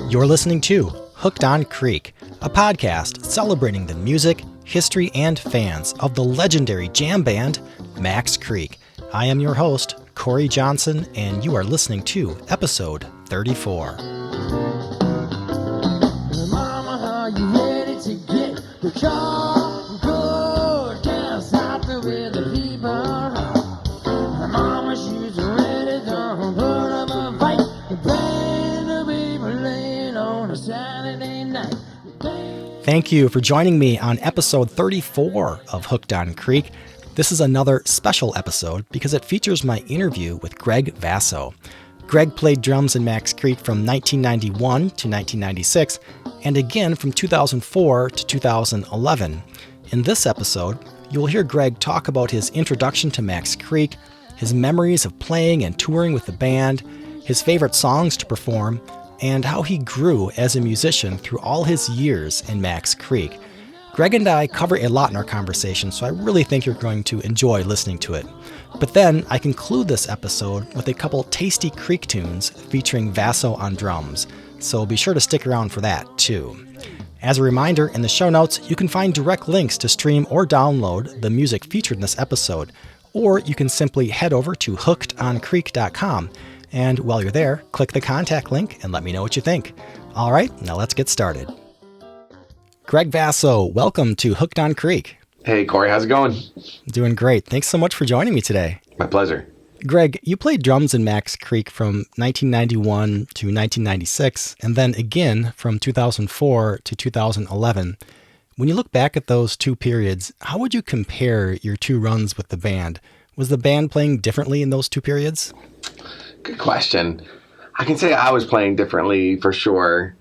You're listening to Hooked on Creek, a podcast celebrating the music, history, and fans of the legendary jam band Max Creek. I am your host, Korre Johnson, and you are listening to episode 34. Mama, how you ready to get the car? Go down south to where the people are. Mama, she's ready to put up a fight. The band of people laying on a Saturday night. Thank you for joining me on episode 34 of Hooked on Creek. This is another special episode because it features my interview with Greg Vasso. Greg played drums in Max Creek from 1991 to 1996, and again from 2004 to 2011. In this episode, you'll hear Greg talk about his introduction to Max Creek, his memories of playing and touring with the band, his favorite songs to perform, and how he grew as a musician through all his years in Max Creek. Greg and I cover a lot in our conversation, so I really think you're going to enjoy listening to it. But then I conclude this episode with a couple tasty Creek tunes featuring Vasso on drums, so be sure to stick around for that too. As a reminder, in the show notes, you can find direct links to stream or download the music featured in this episode, or you can simply head over to hookedoncreek.com. And while you're there, click the contact link and let me know what you think. All right, now let's get started. Greg Vasso, welcome to Hooked on Creek. Hey, Korre, how's it going? Doing great. Thanks so much for joining me today. My pleasure. Greg, you played drums in Max Creek from 1991 to 1996, and then again from 2004 to 2011. When you look back at those two periods, how would you compare your two runs with the band? Was the band playing differently in those two periods? Good question. I can say I was playing differently for sure,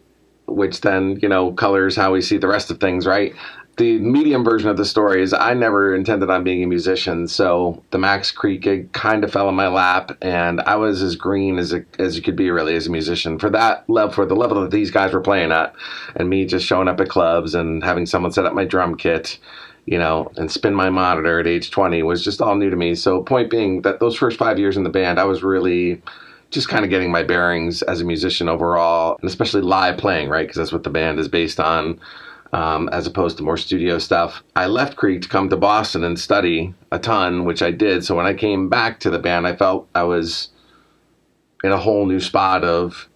which then, colors how we see the rest of things, right? The medium version of the story is I never intended on being a musician, so the Max Creek gig kind of fell in my lap, and I was as green as you could be really as a musician for that level, for the level that these guys were playing at, and me just showing up at clubs and having someone set up my drum kit, and spin my monitor at age 20 was just all new to me. So point being that those first 5 years in the band, I was really just kind of getting my bearings as a musician overall, and especially live playing, right? Because that's what the band is based on, as opposed to more studio stuff. I left Creek to come to Boston and study a ton, which I did. So when I came back to the band, I felt I was in a whole new spot of,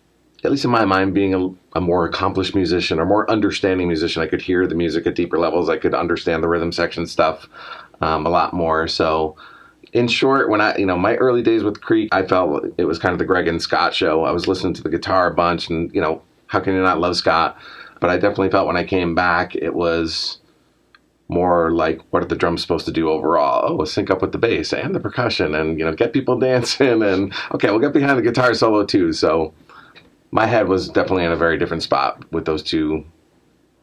at least in my mind, being a more accomplished musician or more understanding musician. I could hear the music at deeper levels. I could understand the rhythm section stuff a lot more. So in short, when my early days with Creek, I felt it was kind of the Greg and Scott show. I was listening to the guitar a bunch and, how can you not love Scott? But I definitely felt when I came back, it was more like, what are the drums supposed to do overall? Oh, sync up with the bass and the percussion and, get people dancing and, okay, we'll get behind the guitar solo too. So my head was definitely in a very different spot with those two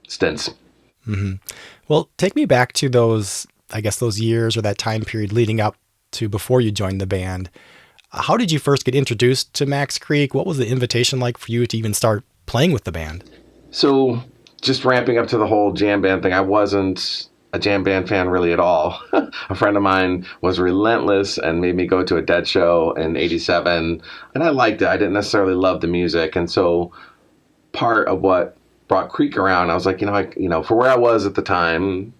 stints. Mm-hmm. Well, take me back to those years or that time period leading up to before you joined the band. How did you first get introduced to Max Creek? What was the invitation like for you to even start playing with the band? So just ramping up to the whole jam band thing, I wasn't a jam band fan really at all. A friend of mine was relentless and made me go to a Dead show in 87, and I liked it. I didn't necessarily love the music, and so part of what brought Creek around, I was like, for where I was at the time,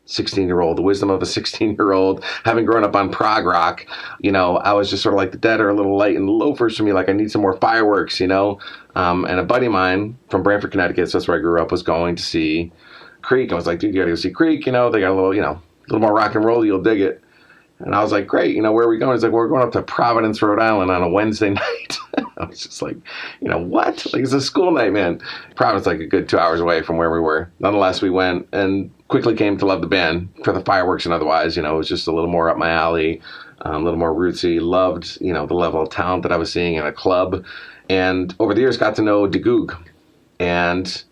16-year-old, the wisdom of a 16-year-old, having grown up on prog rock, I was just sort of like the Dead are a little light and loafers for me. Like I need some more fireworks, and a buddy of mine from Branford, Connecticut, so that's where I grew up, was going to see Creek. I was like, dude, you gotta go see Creek, they got a little more rock and roll, you'll dig it. And I was like, great, where are we going? He's like, we're going up to Providence, Rhode Island on a Wednesday night. I was just like, what? Like, it's a school night, man. Providence, like a good 2 hours away from where we were. Nonetheless, we went and quickly came to love the band for the fireworks and otherwise. It was just a little more up my alley, a little more rootsy. Loved, the level of talent that I was seeing in a club. And over the years, got to know DeGoog. And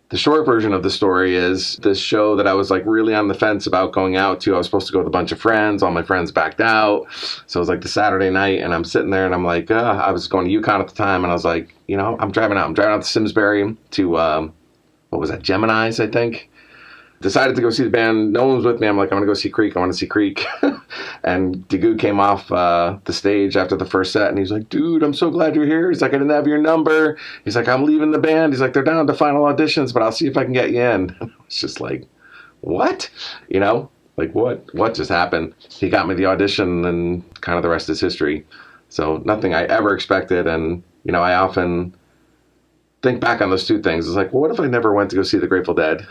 the short version of the story is this show that I was like really on the fence about going out to. I was supposed to go with a bunch of friends. All my friends backed out. So it was like the Saturday night and I'm sitting there and I'm like, I was going to Yukon at the time. And I was like, I'm driving out. I'm driving out to Simsbury to, what was that? Gemini's, I think. Decided to go see the band. No one was with me. I'm like, I'm going to go see Creek. I want to see Creek. And Dagu came off the stage after the first set, and he's like, dude, I'm so glad you're here. He's like, I didn't have your number. He's like, I'm leaving the band. He's like, they're down to final auditions, but I'll see if I can get you in. It's just like, what? You know, like what just happened? He got me the audition, and kind of the rest is history. So nothing I ever expected. And, you know, I often think back on those two things. It's like, well, what if I never went to go see the Grateful Dead?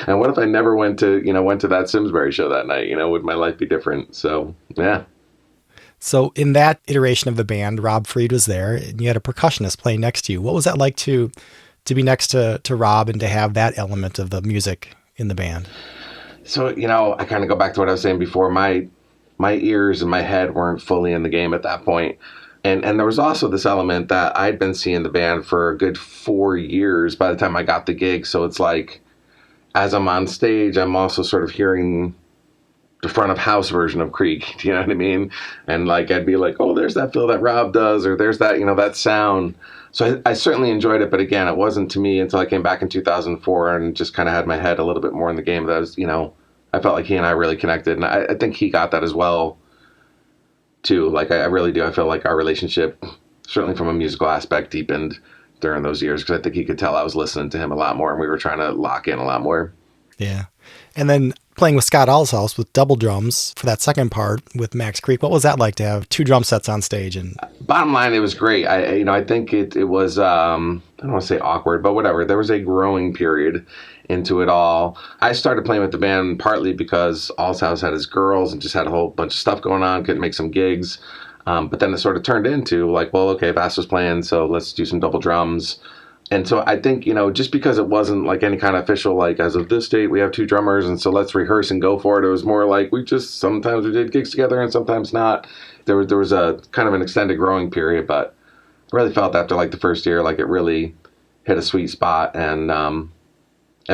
And what if I never went to that Simsbury show that night? You know, would my life be different? So, yeah. So in that iteration of the band, Rob Freed was there, and you had a percussionist playing next to you. What was that like to be next to Rob and to have that element of the music in the band? So, you know, I kind of go back to what I was saying before. My ears and my head weren't fully in the game at that point. And there was also this element that I'd been seeing the band for a good 4 years by the time I got the gig. So it's like, as I'm on stage, I'm also sort of hearing the front of house version of Creek. Do you know what I mean? And like, I'd be like, oh, there's that fill that Rob does, or there's that, you know, that sound. So I certainly enjoyed it. But again, it wasn't to me until I came back in 2004 and just kind of had my head a little bit more in the game. That was, you know, I felt like he and I really connected. And I think he got that as well, too. Like, I really do. I feel like our relationship, certainly from a musical aspect, deepened during those years, because I think he could tell I was listening to him a lot more, and we were trying to lock in a lot more. Yeah. And then playing with Scott Allshouse with double drums for that second part with Max Creek. What was that like to have two drum sets on stage? And bottom line, it was great. I think it was, I don't want to say awkward, but whatever. There was a growing period into it all. I started playing with the band partly because Allshouse had his girls and just had a whole bunch of stuff going on, couldn't make some gigs. But then it sort of turned into like, well, okay, Vasso's playing, so let's do some double drums. And so I think, you know, just because it wasn't like any kind of official, like, as of this date, we have two drummers, and so let's rehearse and go for it. It was more like sometimes we did gigs together and sometimes not. There was a kind of an extended growing period, but I really felt after like the first year, like it really hit a sweet spot. And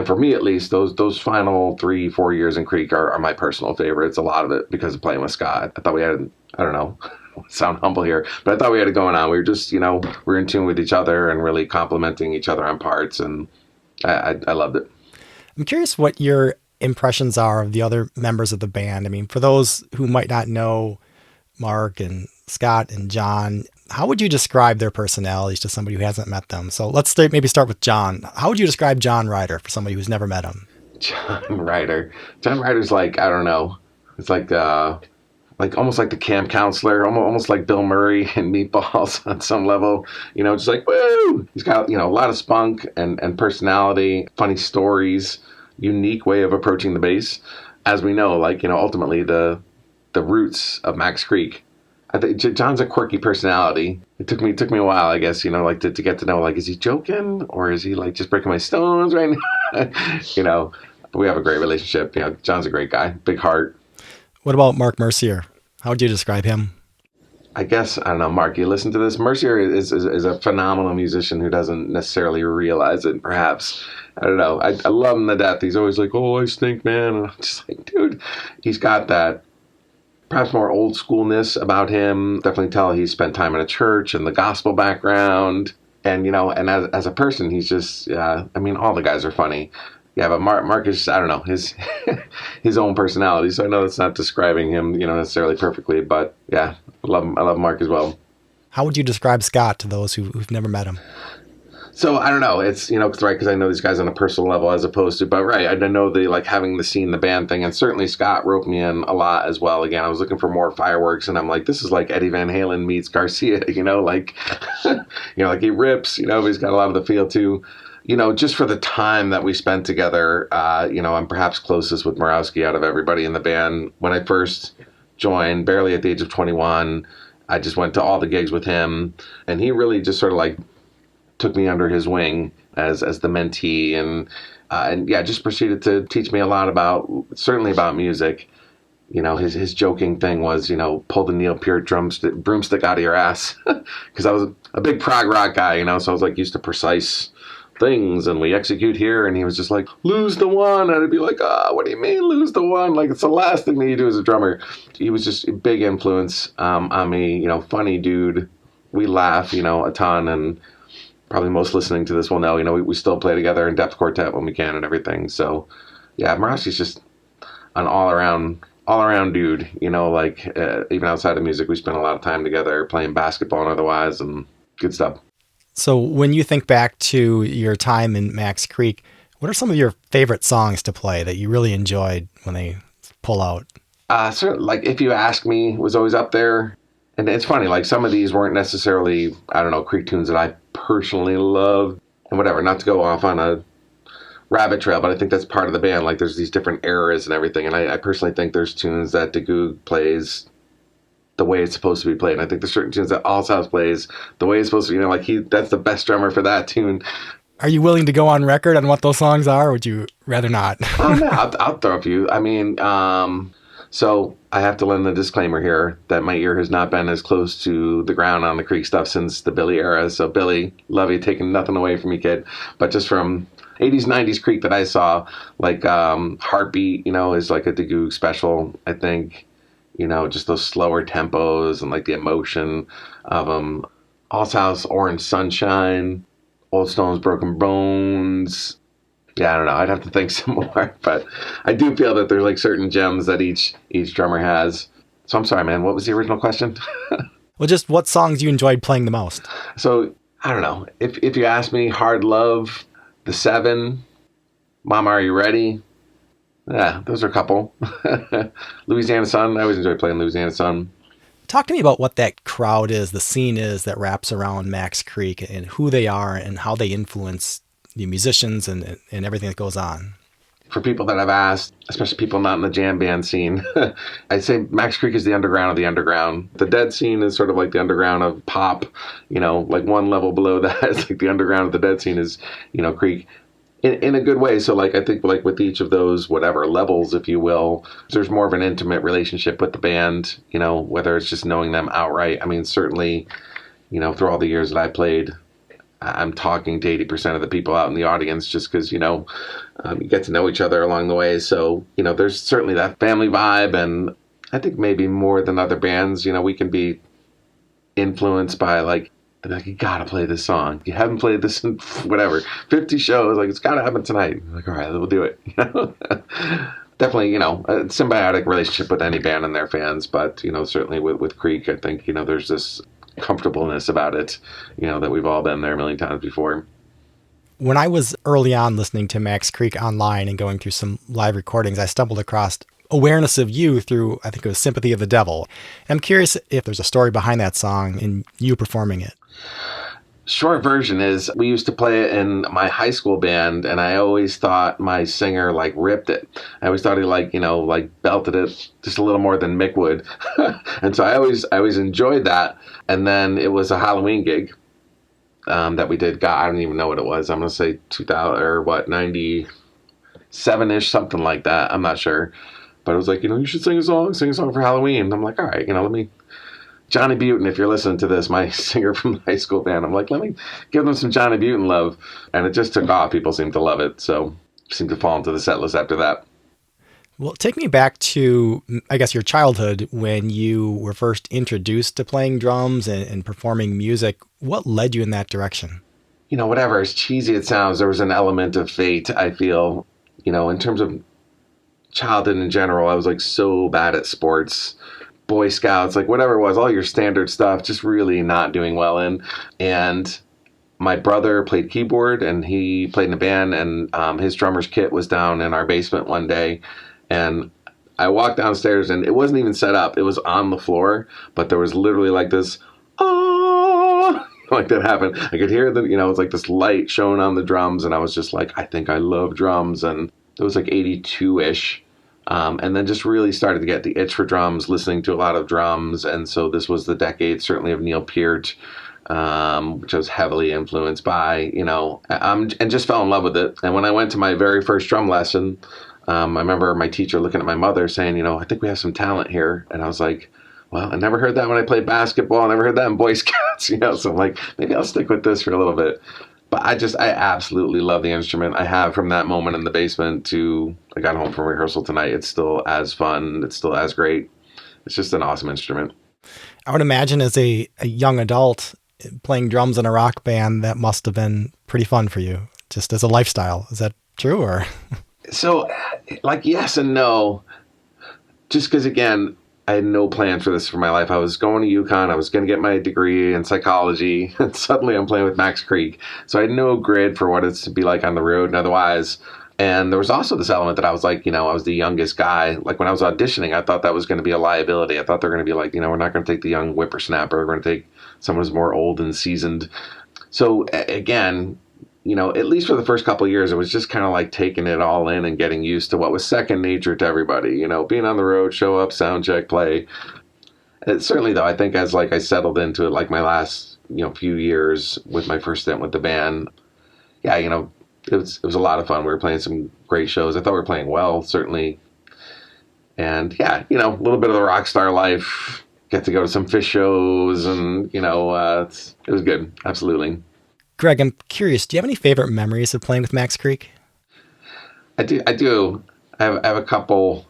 for me, at least, those final 3-4 years in Creek are my personal favorites. A lot of it because of playing with Scott. I thought we had, I don't know, sound humble here, but I thought we had it going on. We were just, you know, we were in tune with each other and really complimenting each other on parts, and I loved it. I'm curious what your impressions are of the other members of the band. I mean, for those who might not know Mark and Scott and John, how would you describe their personalities to somebody who hasn't met them? So let's maybe start with John. How would you describe John Ryder for somebody who's never met him? John Ryder's like, I don't know. It's like almost like the camp counselor, almost like Bill Murray in Meatballs on some level, you know, just like, woo! He's got, you know, a lot of spunk and personality, funny stories, unique way of approaching the bass. As we know, like, you know, ultimately the roots of Max Creek, I think John's a quirky personality. It took me a while, I guess, you know, like to get to know, like, is he joking or is he like just breaking my stones right now? You know, but we have a great relationship. You know, John's a great guy, big heart. What about Mark Mercier? How would you describe him? I guess, I don't know, Mark, you listen to this. Mercier is a phenomenal musician who doesn't necessarily realize it, perhaps. I don't know. I love him to death. He's always like, oh, I stink, man. And I'm just like, dude, he's got that perhaps more old schoolness about him. Definitely tell he spent time in a church and the gospel background. And, you know, and as a person, he's just, I mean, all the guys are funny. Yeah, but Mark is, I don't know, his own personality. So I know that's not describing him, you know, necessarily perfectly. But yeah, I love Mark as well. How would you describe Scott to those who've never met him? So I don't know. It's, you know, it's right, because I know these guys on a personal level as opposed to, but right, I know the, like, having the scene, the band thing, and certainly Scott roped me in a lot as well. Again, I was looking for more fireworks, and I'm like, this is like Eddie Van Halen meets Garcia, you know, like, you know, like he rips, you know, but he's got a lot of the feel too. You know, just for the time that we spent together, you know, I'm perhaps closest with Morawski out of everybody in the band. When I first joined, barely at the age of 21, I just went to all the gigs with him, and he really just sort of like took me under his wing as the mentee, and yeah, just proceeded to teach me a lot certainly about music. You know, his joking thing was, you know, pull the Neil Peart broomstick out of your ass, because I was a big prog rock guy, you know, so I was like used to precise things, and we execute here, and he was just like, lose the one, and I'd be like, what do you mean lose the one? Like, it's the last thing that you do as a drummer. He was just a big influence on me, you know, funny dude. We laugh, you know, a ton, and probably most listening to this will know, you know, we still play together in Depth Quartet when we can and everything. So yeah, Morosky's just an all around dude. Like even outside of music, we spent a lot of time together playing basketball and otherwise, and good stuff. So when you think back to your time in Max Creek, what are some of your favorite songs to play that you really enjoyed when they pull out? Certainly, like If You Ask Me was always up there. And it's funny, like some of these weren't necessarily, I don't know, Creek tunes that I personally loved and whatever, not to go off on a rabbit trail, but I think that's part of the band. Like there's these different eras and everything. And I personally think there's tunes that DeGoog plays the way it's supposed to be played. And I think there's certain tunes that Allshouse plays the way it's supposed to, that's the best drummer for that tune. Are you willing to go on record on what those songs are? Or would you rather not? Oh, no, I'll throw a few. I mean, so I have to lend the disclaimer here that my ear has not been as close to the ground on the Creek stuff since the Billy era. So Billy, love you, taking nothing away from you, kid. But just from 80s, 90s Creek that I saw, like Heartbeat, is like a DeGoog special, I think. Just those slower tempos and like the emotion of them. Allshouse, Orange Sunshine, Old Stones, Broken Bones. Yeah, I don't know. I'd have to think some more, but I do feel that there's like certain gems that each drummer has. So I'm sorry, man. What was the original question? Well, just what songs you enjoyed playing the most? So I don't know. If you ask me, Hard Love, The Seven, Mama, Are You Ready? Yeah, those are a couple. Louisiana Sun. I always enjoy playing Louisiana Sun. Talk to me about what that crowd is, the scene is that wraps around Max Creek, and who they are and how they influence the musicians and everything that goes on. For people that I've asked, especially people not in the jam band scene, I'd say Max Creek is the underground of the underground. The Dead scene is sort of like the underground of pop, like one level below that. It's like the underground of the Dead scene is, Creek. In a good way. So like I think like with each of those whatever levels, if you will, there's more of an intimate relationship with the band, whether it's just knowing them outright. I mean, certainly, through all the years that I played, I'm talking to 80% of the people out in the audience just because, you get to know each other along the way. So, there's certainly that family vibe. And I think maybe more than other bands, we can be influenced by like, you gotta play this song. You haven't played this in whatever 50 shows. Like it's gotta happen tonight. Like, all right, we'll do it. Definitely, a symbiotic relationship with any band and their fans. But certainly with Creek, I think there's this comfortableness about it. That we've all been there a million times before. When I was early on listening to Max Creek online and going through some live recordings, I stumbled across awareness of you through, I think it was Sympathy of the Devil. And I'm curious if there's a story behind that song and you performing it. Short version is we used to play it in my high school band, and I always thought my singer like ripped it. I always thought he like belted it just a little more than Mick would. And so I always enjoyed that. And then it was a Halloween gig that we did. God, I don't even know what it was. I'm going to say 2000 or what, 97-ish, something like that. I'm not sure. But it was like, you should sing a song for Halloween. I'm like, all right, let me... Johnny Butin, if you're listening to this, my singer from the high school band, I'm like, let me give them some Johnny Butin love. And it just took off. People seemed to love it. So seemed to fall into the set list after that. Well, take me back to, I guess, your childhood when you were first introduced to playing drums and performing music. What led you in that direction? Whatever, as cheesy it sounds, there was an element of fate, I feel. In terms of childhood in general, I was like so bad at sports. Boy Scouts, like whatever it was, all your standard stuff, just really not doing well in. And my brother played keyboard and he played in a band, and his drummer's kit was down in our basement one day. And I walked downstairs and it wasn't even set up. It was on the floor, but there was literally like this, oh, like that happened. I could hear the, it's like this light shone on the drums, and I was just like, I think I love drums. And it was like 82-ish. And then just really started to get the itch for drums, listening to a lot of drums. And so this was the decade, certainly, of Neil Peart, which I was heavily influenced by, and just fell in love with it. And when I went to my very first drum lesson, I remember my teacher looking at my mother saying, I think we have some talent here. And I was like, well, I never heard that when I played basketball. I never heard that in Boy Scouts, So I'm like, maybe I'll stick with this for a little bit. But I absolutely love the instrument. I have from that moment in the basement to I got home from rehearsal tonight. It's still as fun. It's still as great. It's just an awesome instrument. I would imagine as a young adult playing drums in a rock band, that must have been pretty fun for you, just as a lifestyle. Is that true? Or So, like, yes and no. Just because, again, I had no plans for this for my life. I was going to UConn. I was going to get my degree in psychology. And suddenly I'm playing with Max Creek. So I had no grid for what it's to be like on the road and otherwise. And there was also this element that I was like, I was the youngest guy. Like when I was auditioning, I thought that was going to be a liability. I thought they were going to be like, we're not going to take the young whippersnapper. We're going to take someone who's more old and seasoned. So again, at least for the first couple of years, it was just kind of like taking it all in and getting used to what was second nature to everybody. Being on the road, show up, sound check, play. And certainly, though, I think as I settled into it, like my last few years with my first stint with the band, yeah, it was a lot of fun. We were playing some great shows. I thought we were playing well, certainly. And yeah, a little bit of the rock star life. Get to go to some Fish shows, and it was good. Absolutely. Greg, I'm curious, do you have any favorite memories of playing with Max Creek? I do. I have a couple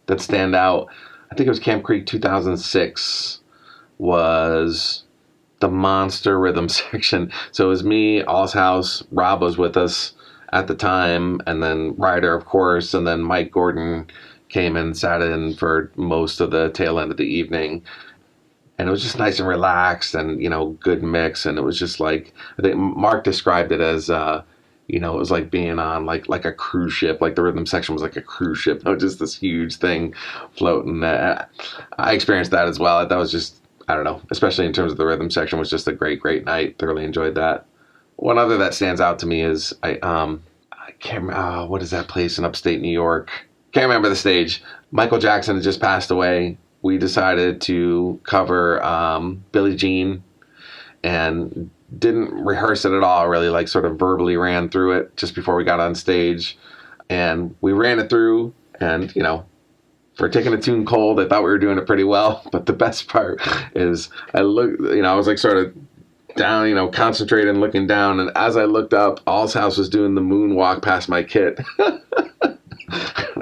that stand out. I think it was Camp Creek 2006 was the monster rhythm section. So it was me, All's House, Rob was with us at the time, and then Ryder, of course, and then Mike Gordon came and sat in for most of the tail end of the evening. And it was just nice and relaxed and, good mix. And it was just like, I think Mark described it as, it was like being on like a cruise ship. Like the rhythm section was like a cruise ship, just this huge thing floating. I experienced that as well. That was just, I don't know, especially in terms of the rhythm section, was just a great, great night. Thoroughly enjoyed that. One other that stands out to me is, I can't remember, what is that place in upstate New York? Can't remember the stage. Michael Jackson had just passed away. We decided to cover Billie Jean and didn't rehearse it at all, really, like sort of verbally ran through it just before we got on stage. And we ran it through, and, for taking a tune cold, I thought we were doing it pretty well. But the best part is I looked, I was like sort of down, concentrating, looking down. And as I looked up, All's House was doing the moonwalk past my kit.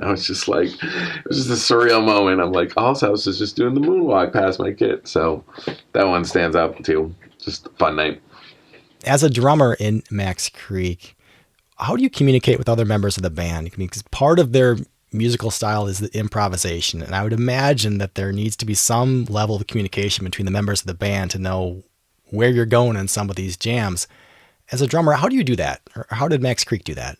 I was just like, it was just a surreal moment. I'm like, All's House is just doing the moonwalk past my kit. So that one stands out too. Just a fun night. As a drummer in Max Creek, how do you communicate with other members of the band? Because part of their musical style is the improvisation. And I would imagine that there needs to be some level of communication between the members of the band to know where you're going in some of these jams. As a drummer, how do you do that? Or how did Max Creek do that?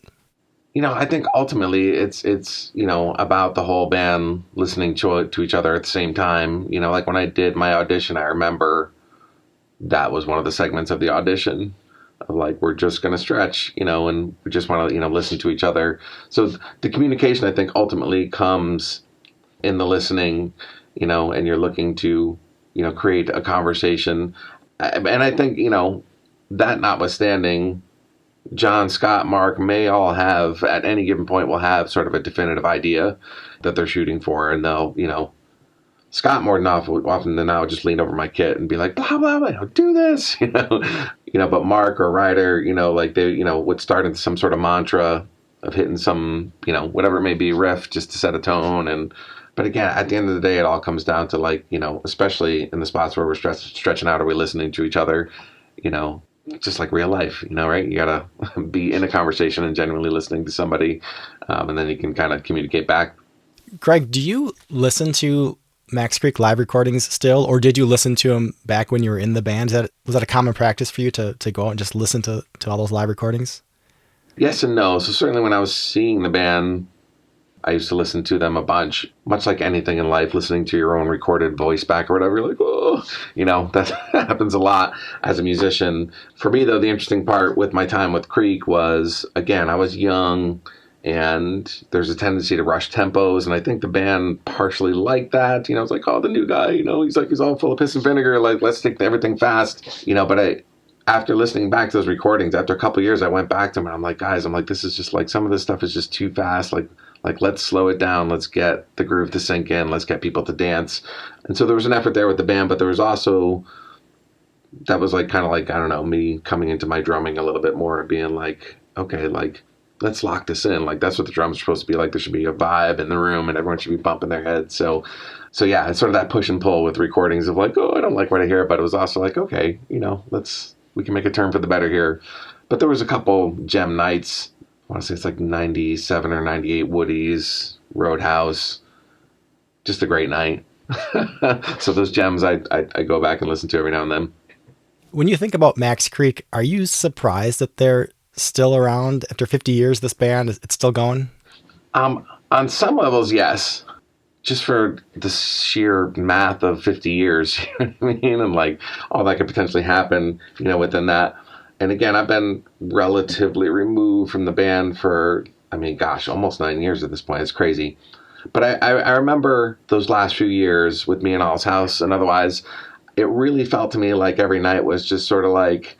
I think ultimately it's about the whole band listening to each other at the same time. Like when I did my audition, I remember that was one of the segments of the audition. Like, we're just going to stretch, and we just want to, listen to each other. So the communication, I think, ultimately comes in the listening, and you're looking to, create a conversation. And I think, that notwithstanding, John, Scott, Mark may all have, at any given point, will have sort of a definitive idea that they're shooting for. And they'll, Scott more than often than not would just lean over my kit and be like, blah, blah, blah, do this, but Mark or Ryder, like they, would start into some sort of mantra of hitting some, whatever it may be, riff just to set a tone. But again, at the end of the day, it all comes down to like, especially in the spots where we're stretching out, are we listening to each other, just like real life, right? You gotta be in a conversation and genuinely listening to somebody, and then you can kind of communicate back. Greg, do you listen to Max Creek live recordings still, or did you listen to them back when you were in the band? Was that a common practice for you to go out and just listen to all those live recordings? Yes and no. So certainly when I was seeing the band, I used to listen to them a bunch, much like anything in life, listening to your own recorded voice back or whatever. You're like, oh, that happens a lot as a musician. For me, though, the interesting part with my time with Creek was, again, I was young and there's a tendency to rush tempos. And I think the band partially liked that. It's like, oh, the new guy, he's all full of piss and vinegar. Like, let's take everything fast, but after listening back to those recordings, after a couple of years, I went back to them and I'm like, guys, this is just like, some of this stuff is just too fast. Like, let's slow it down. Let's get the groove to sink in. Let's get people to dance. And so there was an effort there with the band, but there was also, that was like, kind of like, I don't know, me coming into my drumming a little bit more and being like, okay, like, let's lock this in. Like, that's what the drums are supposed to be like. There should be a vibe in the room and everyone should be bumping their heads. So yeah, it's sort of that push and pull with recordings of like, oh, I don't like what I hear. But it was also like, okay, we can make a turn for the better here. But there was a couple gem nights want to say it's like 97 or 98 Woody's, Roadhouse. Just a great night. So those gems I go back and listen to every now and then. When you think about Max Creek, are you surprised that they're still around after 50 years? This band, it's still going? On some levels, yes. Just for the sheer math of 50 years, you know what I mean? And like all that could potentially happen, within that. And again, I've been relatively removed from the band for, almost 9 years at this point. It's crazy. But I remember those last few years with Me and All's House and otherwise, it really felt to me like every night was just sort of like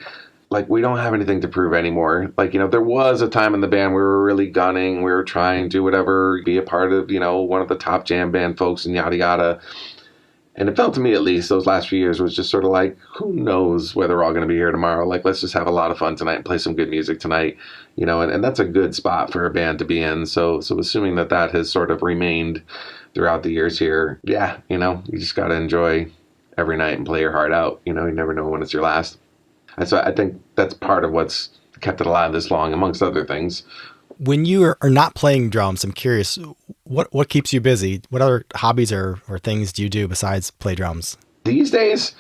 we don't have anything to prove anymore. There was a time in the band we were really gunning. We were trying to whatever, be a part of, one of the top jam band folks and yada yada. And it felt to me, at least, those last few years was just sort of like, who knows whether we're all going to be here tomorrow? Let's just have a lot of fun tonight and play some good music tonight, and that's a good spot for a band to be in. So assuming that has sort of remained throughout the years here, yeah, you just got to enjoy every night and play your heart out. You never know when it's your last. And so I think that's part of what's kept it alive this long, amongst other things. When you are not playing drums, I'm curious, what keeps you busy? What other hobbies or things do you do besides play drums? These days,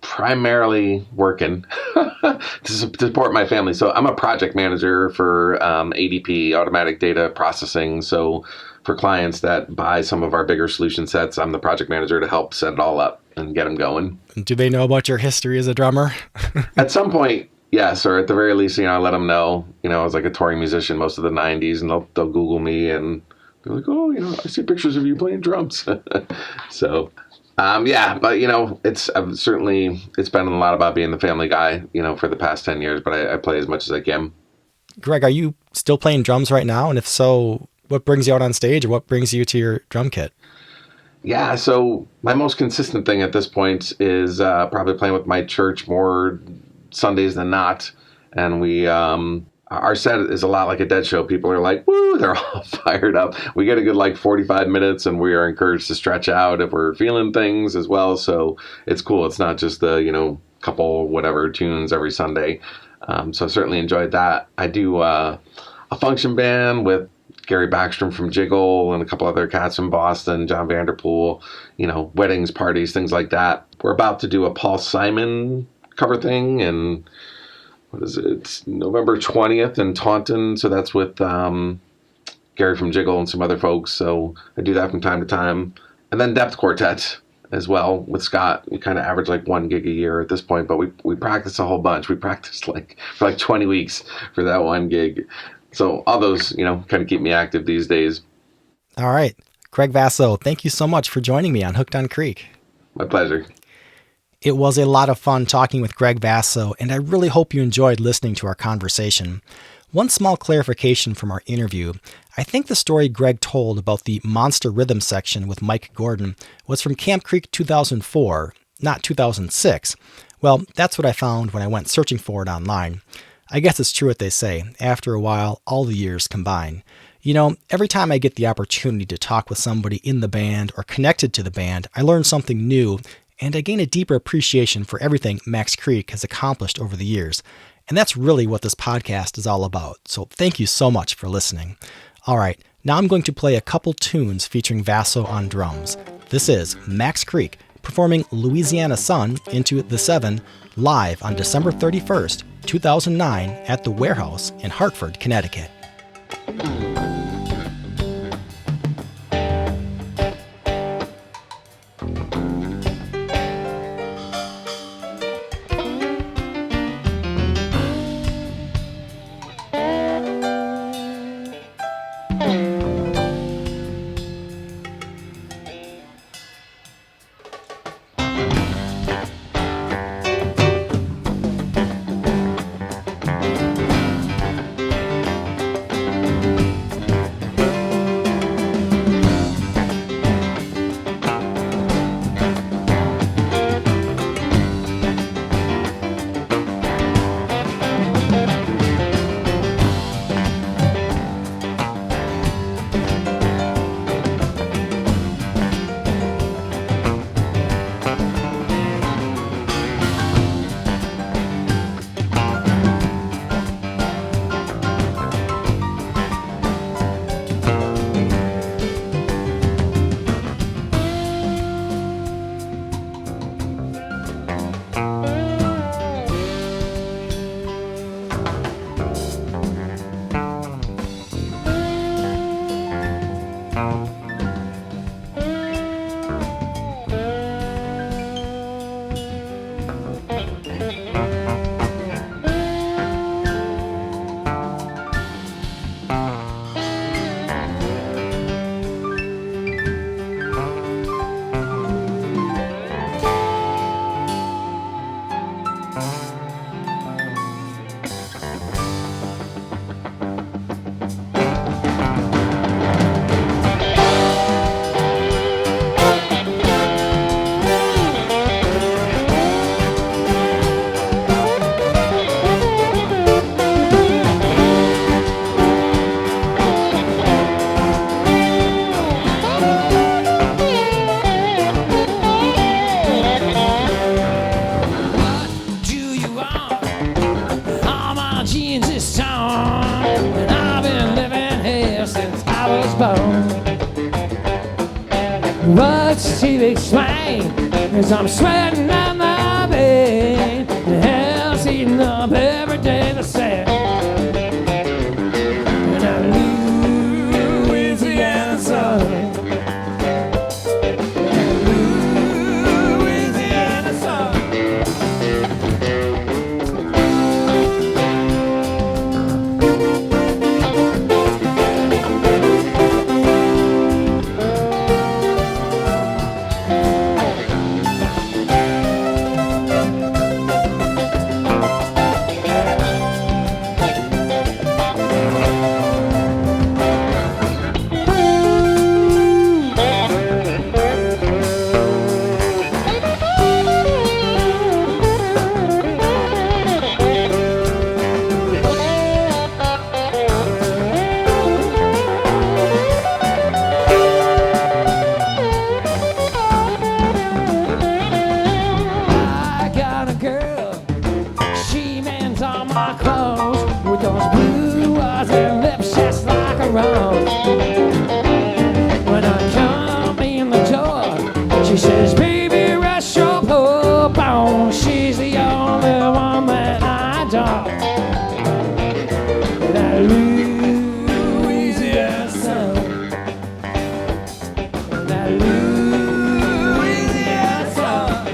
primarily working to support my family. So I'm a project manager for ADP, Automatic Data Processing. So for clients that buy some of our bigger solution sets, I'm the project manager to help set it all up and get them going. Do they know about your history as a drummer? At some point, yes, or at the very least, I let them know. I was like a touring musician most of the 90s, and they'll Google me and be like, oh, I see pictures of you playing drums. So, yeah, but, it's been a lot about being the family guy, for the past 10 years, but I play as much as I can. Greg, are you still playing drums right now? And if so, what brings you out on stage, or what brings you to your drum kit? Yeah, so my most consistent thing at this point is probably playing with my church more Sundays than not. And we our set is a lot like a Dead show. People are like, woo, they're all fired up. We get a good 45 minutes, and we are encouraged to stretch out if we're feeling things as well. So it's cool. It's not just the couple whatever tunes every Sunday. So I certainly enjoyed that. I do a function band with Gary Backstrom from Jiggle and a couple other cats from Boston, John Vanderpool, weddings, parties, things like that. We're about to do a Paul Simon cover thing, and what is it? It's November 20th in Taunton. So that's with Gary from Jiggle and some other folks. So I do that from time to time. And then Depth Quartet as well with Scott. We kind of average 1 gig a year at this point, but we practice a whole bunch. We practiced for 20 weeks for that 1 gig. So all those, kind of keep me active these days. All right. Greg Vasso, thank you so much for joining me on Hooked on Creek. My pleasure. It was a lot of fun talking with Greg Vasso, and I really hope you enjoyed listening to our conversation. One small clarification from our interview. I think the story Greg told about the Monster Rhythm section with Mike Gordon was from Camp Creek 2004, not 2006. Well, that's what I found when I went searching for it online. I guess it's true what they say. After a while, all the years combine. Every time I get the opportunity to talk with somebody in the band or connected to the band, I learn something new, and I gain a deeper appreciation for everything Max Creek has accomplished over the years. And that's really what this podcast is all about. So thank you so much for listening. All right, now I'm going to play a couple tunes featuring Vasso on drums. This is Max Creek performing Louisiana Sun Into The Seven live on December 31st, 2009 at the Warehouse in Hartford, Connecticut. What's to explain? Cause I'm sweating on my vein. The hell's eating up every day the same. And I Louisiana sun. Louisiana sun. When I come in the door, she says, baby, rest your poop on. She's the only one that I adore. And I Louisiana sun. And I Louisiana sun.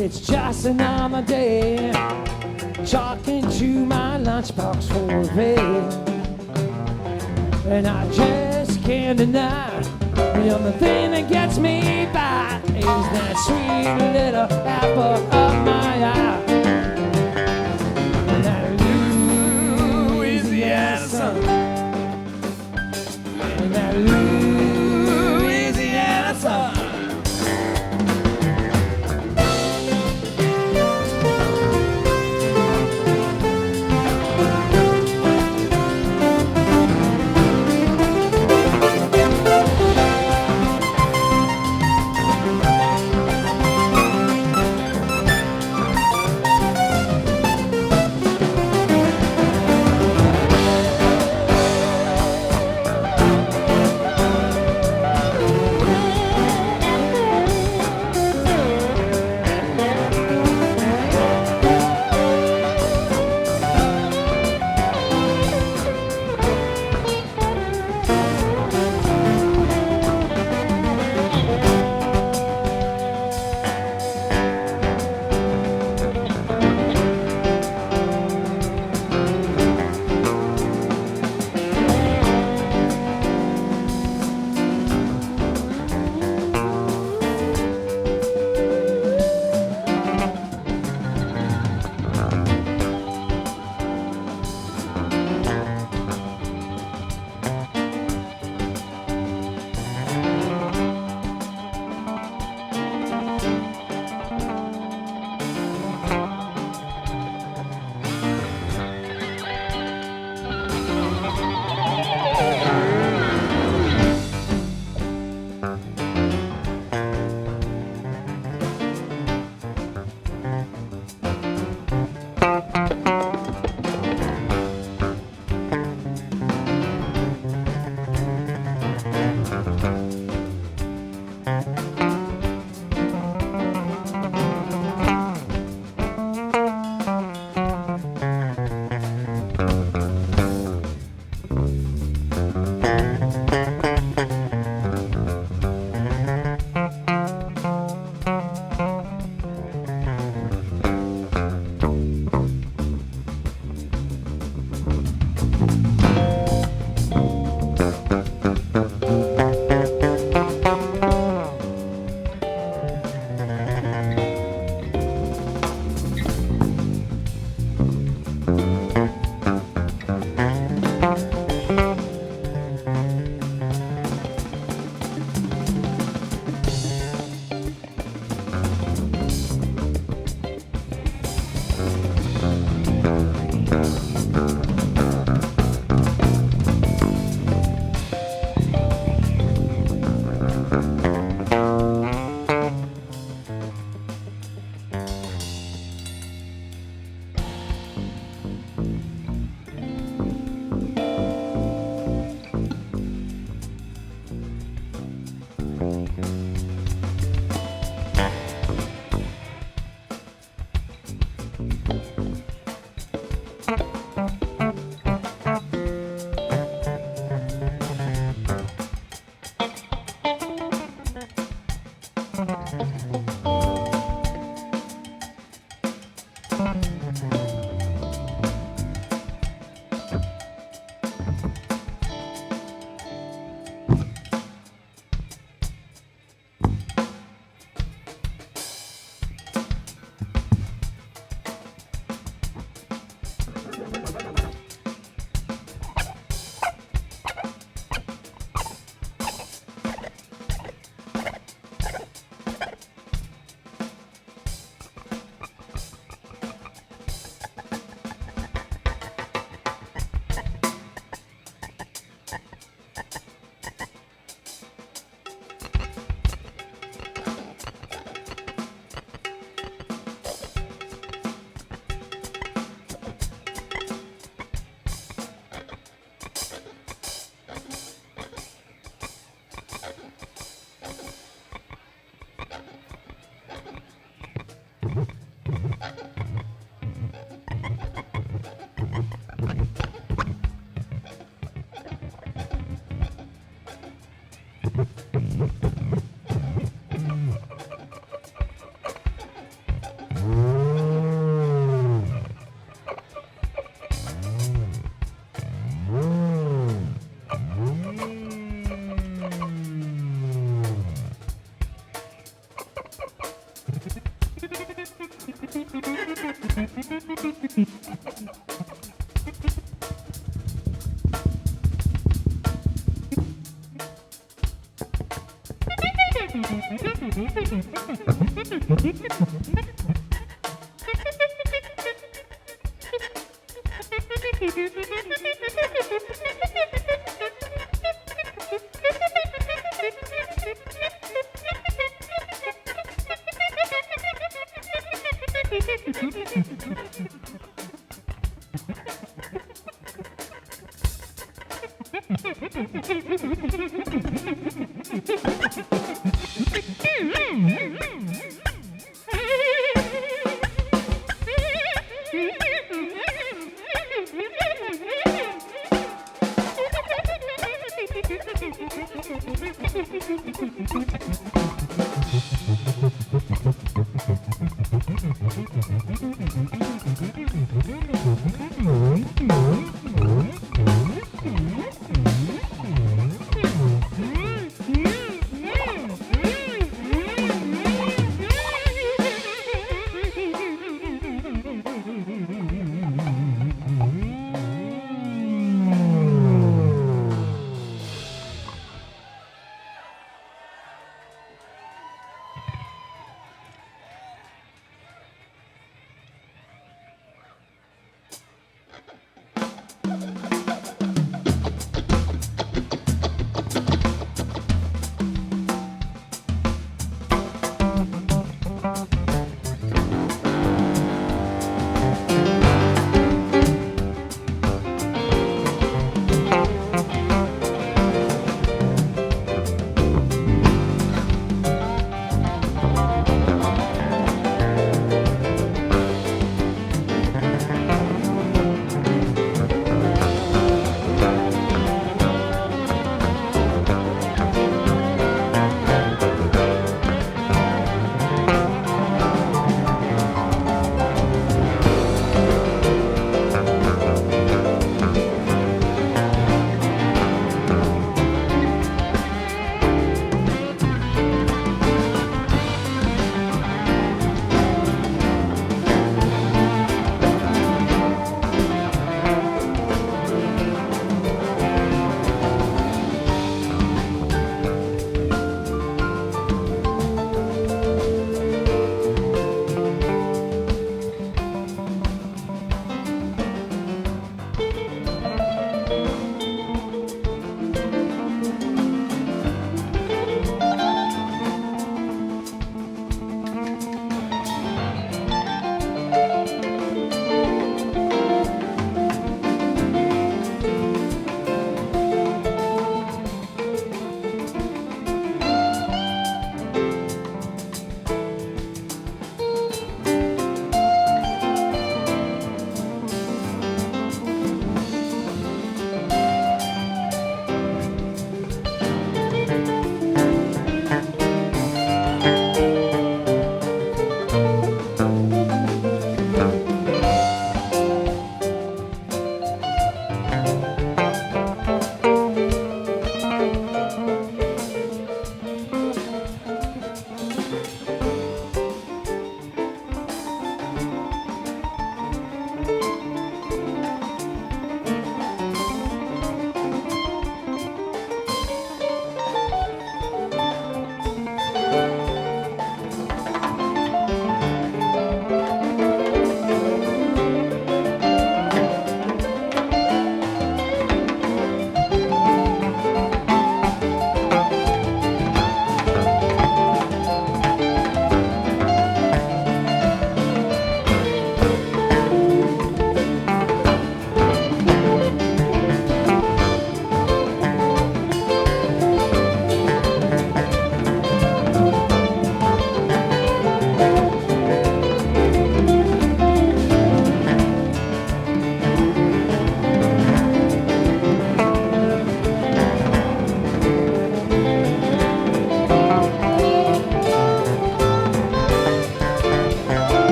It's just another day, talking to my lunchbox for a bed. And I just can't deny the only thing that gets me by is that sweet little apple of my eye. And that Louisiana sun. And that Louisiana sun.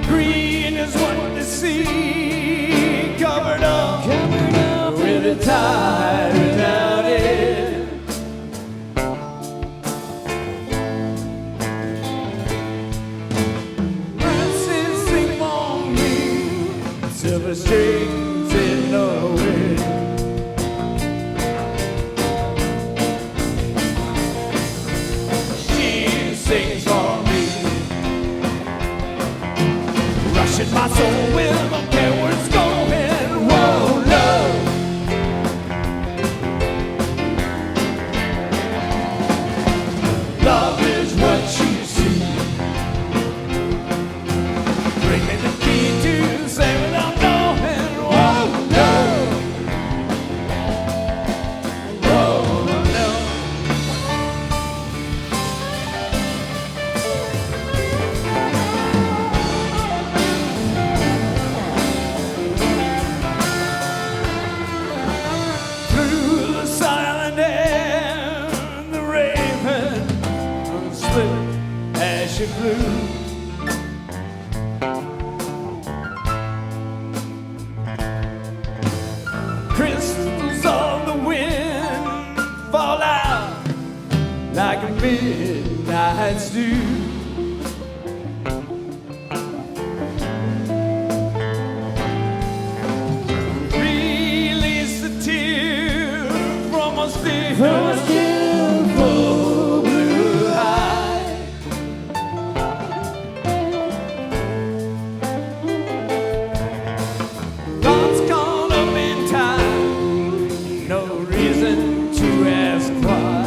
Green is what they see, covered up with a tide without it. Mercy sing for me, silver strings in the wind. She sings for me, rushing my soul with a care where it's going. Whoa, love. Love is what you see. Bring me the key to say without knowing. Whoa, love. Whoa, love. Through the silent air, the raven slipped as she flew. Crystals of the wind fall out like a midnight stew. Release the tear from a still full blue eye. Thoughts caught up in time, no reason to ask why.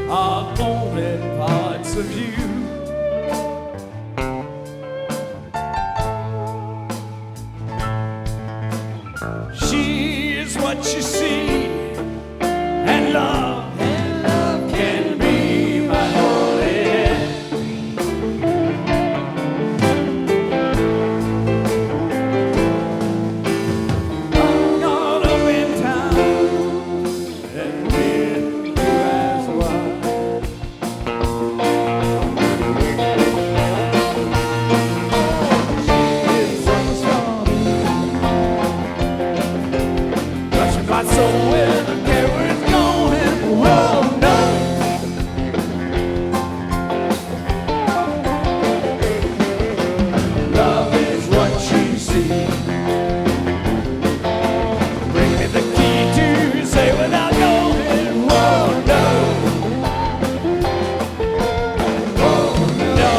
are lonely parts of you. She is what you see, and love can be my holy. I'm all up in town, and with your eyes wide. She is touching my soul with a care where it's going. Whoa, no. Love is what you see. Bring me the key to say without knowing. Whoa, no. Whoa, no.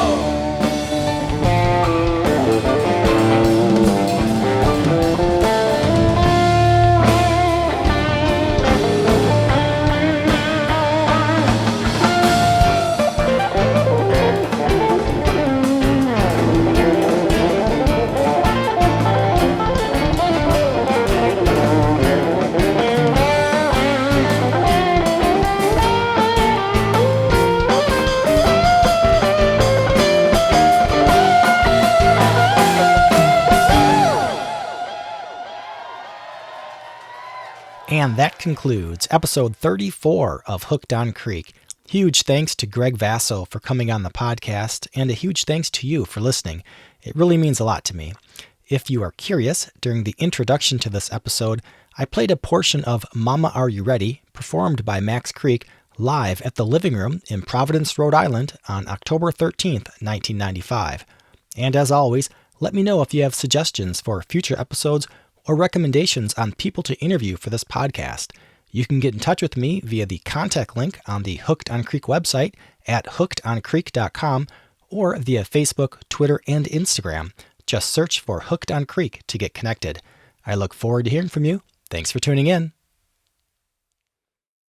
And that concludes episode 34 of Hooked on Creek. Huge thanks to Greg Vasso for coming on the podcast, and a huge thanks to you for listening. It really means a lot to me. If you are curious, during the introduction to this episode, I played a portion of Mama Are You Ready, performed by Max Creek, live at the Living Room in Providence, Rhode Island on October 13th, 1995. And as always, let me know if you have suggestions for future episodes or recommendations on people to interview for this podcast. You can get in touch with me via the contact link on the Hooked on Creek website at hookedoncreek.com or via Facebook, Twitter, and Instagram. Just search for Hooked on Creek to get connected. I look forward to hearing from you. Thanks for tuning in.